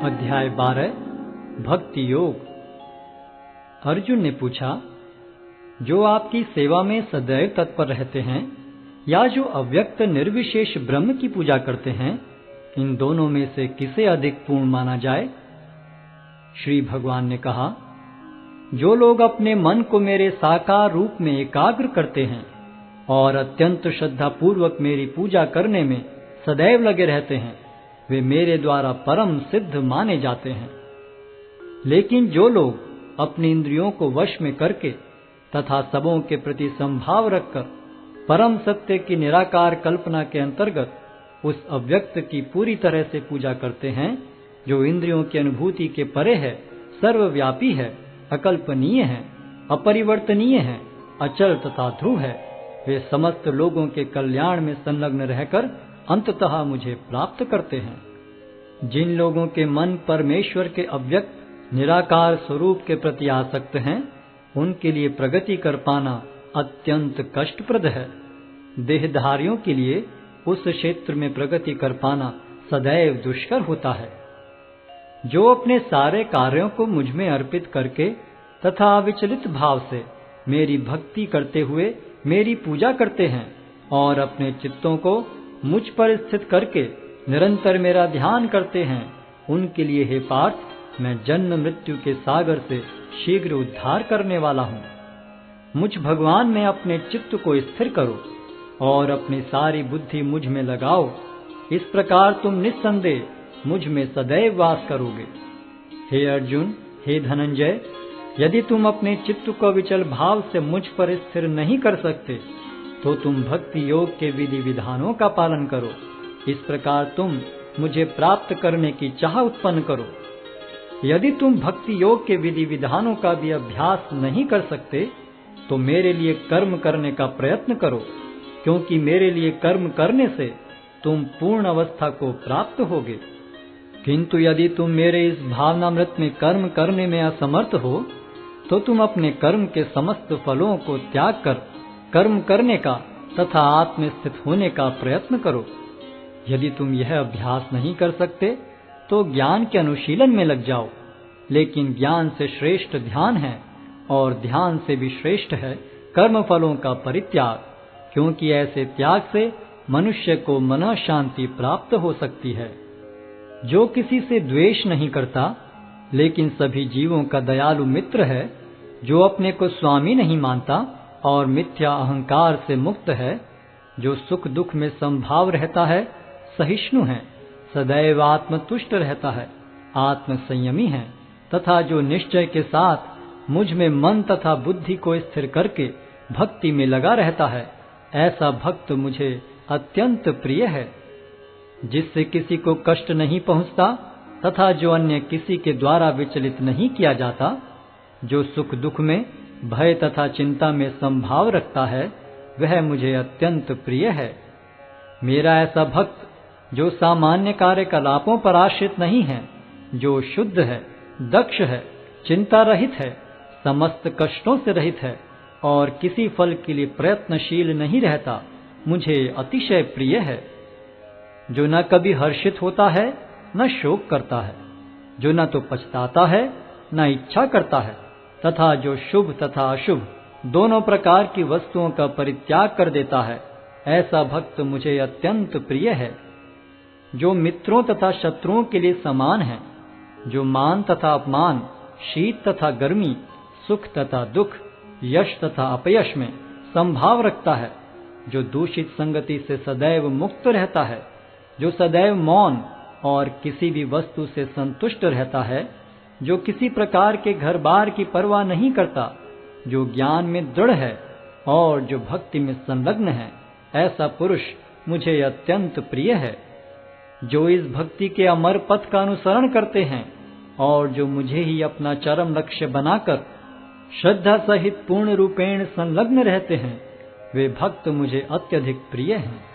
अध्याय 12 भक्ति योग। अर्जुन ने पूछा, जो आपकी सेवा में सदैव तत्पर रहते हैं या जो अव्यक्त निर्विशेष ब्रह्म की पूजा करते हैं, इन दोनों में से किसे अधिक पूर्ण माना जाए? श्री भगवान ने कहा, जो लोग अपने मन को मेरे साकार रूप में एकाग्र करते हैं और अत्यंत श्रद्धा पूर्वक मेरी पूजा करने में सदैव लगे रहते हैं, वे मेरे द्वारा परम सिद्ध माने जाते हैं। लेकिन जो लोग अपनी इंद्रियों को वश में करके तथा सबों के प्रति संभाव रखकर परम सत्य की निराकार कल्पना के अंतर्गत उस अव्यक्त की पूरी तरह से पूजा करते हैं, जो इंद्रियों की अनुभूति के परे है, सर्वव्यापी है, अकल्पनीय है, अपरिवर्तनीय है, अचल तथा ध्रुव है, वे समस्त लोगों के कल्याण में संलग्न रहकर अंततः मुझे प्राप्त करते हैं। जिन लोगों के मन परमेश्वर के अव्यक्त निराकार स्वरूप के प्रति आसक्त हैं, उनके लिए प्रगति कर पाना अत्यंत कष्टप्रद है। देहधारियों के लिए उस क्षेत्र में प्रगति कर पाना सदैव दुष्कर होता है। जो अपने सारे कार्यों को मुझ में अर्पित करके तथा अविचलित भाव से मेरी भक्ति करते हुए मेरी पूजा करते हैं और अपने चित्तों को मुझ पर स्थित करके निरंतर मेरा ध्यान करते हैं, उनके लिए हे पार्थ, मैं जन्म मृत्यु के सागर से शीघ्र उद्धार करने वाला हूँ। मुझ भगवान में अपने चित्त को स्थिर करो और अपनी सारी बुद्धि मुझ में लगाओ। इस प्रकार तुम निस्संदेह मुझ में सदैव वास करोगे। हे अर्जुन, हे धनंजय, यदि तुम अपने चित्त को विचल भाव से मुझ पर स्थिर नहीं कर सकते, तो तुम भक्ति योग के विधि विधानों का पालन करो। इस प्रकार तुम मुझे प्राप्त करने की चाह उत्पन्न करो। यदि तुम भक्ति योग के विधि विधानों का भी अभ्यास नहीं कर सकते, तो मेरे लिए कर्म करने का प्रयत्न करो, क्योंकि मेरे लिए कर्म करने से तुम पूर्ण अवस्था को प्राप्त होगे। किंतु यदि तुम मेरे इस भावनामृत में कर्म करने में असमर्थ हो, तो तुम अपने कर्म के समस्त फलों को त्याग कर कर्म करने का तथा आत्मस्थित होने का प्रयत्न करो। यदि तुम यह अभ्यास नहीं कर सकते, तो ज्ञान के अनुशीलन में लग जाओ। लेकिन ज्ञान से श्रेष्ठ ध्यान है और ध्यान से भी श्रेष्ठ है कर्म फलों का परित्याग, क्योंकि ऐसे त्याग से मनुष्य को मन शांति प्राप्त हो सकती है। जो किसी से द्वेष नहीं करता, लेकिन सभी जीवों का दयालु मित्र है, जो अपने को स्वामी नहीं मानता और मिथ्या अहंकार से मुक्त है, जो सुख दुख में संभाव रहता है, सहिष्णु है, सदैव आत्मतुष्ट रहता है, आत्म संयमी है, तथा जो निश्चय के साथ मुझ में मन तथा बुद्धि को स्थिर करके भक्ति में लगा रहता है, ऐसा भक्त मुझे अत्यंत प्रिय है। जिससे किसी को कष्ट नहीं पहुंचता तथा जो अन्य किसी के द्वारा विचलित नहीं किया जाता, जो सुख दुख में भय तथा चिंता में संभाव रखता है, वह मुझे अत्यंत प्रिय है। मेरा ऐसा भक्त जो सामान्य कार्यकलापों पर आश्रित नहीं है, जो शुद्ध है, दक्ष है, चिंता रहित है, समस्त कष्टों से रहित है और किसी फल के लिए प्रयत्नशील नहीं रहता, मुझे अतिशय प्रिय है। जो न कभी हर्षित होता है, न शोक करता है, जो न तो पछताता है, न इच्छा करता है, तथा जो शुभ तथा अशुभ दोनों प्रकार की वस्तुओं का परित्याग कर देता है, ऐसा भक्त मुझे अत्यंत प्रिय है। जो मित्रों तथा शत्रुओं के लिए समान है, जो मान तथा अपमान, शीत तथा गर्मी, सुख तथा दुख, यश तथा अपयश में संभाव रखता है, जो दूषित संगति से सदैव मुक्त रहता है, जो सदैव मौन और किसी भी वस्तु से संतुष्ट रहता है, जो किसी प्रकार के घर बार की परवाह नहीं करता, जो ज्ञान में दृढ़ है और जो भक्ति में संलग्न है, ऐसा पुरुष मुझे अत्यंत प्रिय है। जो इस भक्ति के अमर पथ का अनुसरण करते हैं और जो मुझे ही अपना चरम लक्ष्य बनाकर श्रद्धा सहित पूर्ण रूपेण संलग्न रहते हैं, वे भक्त मुझे अत्यधिक प्रिय हैं।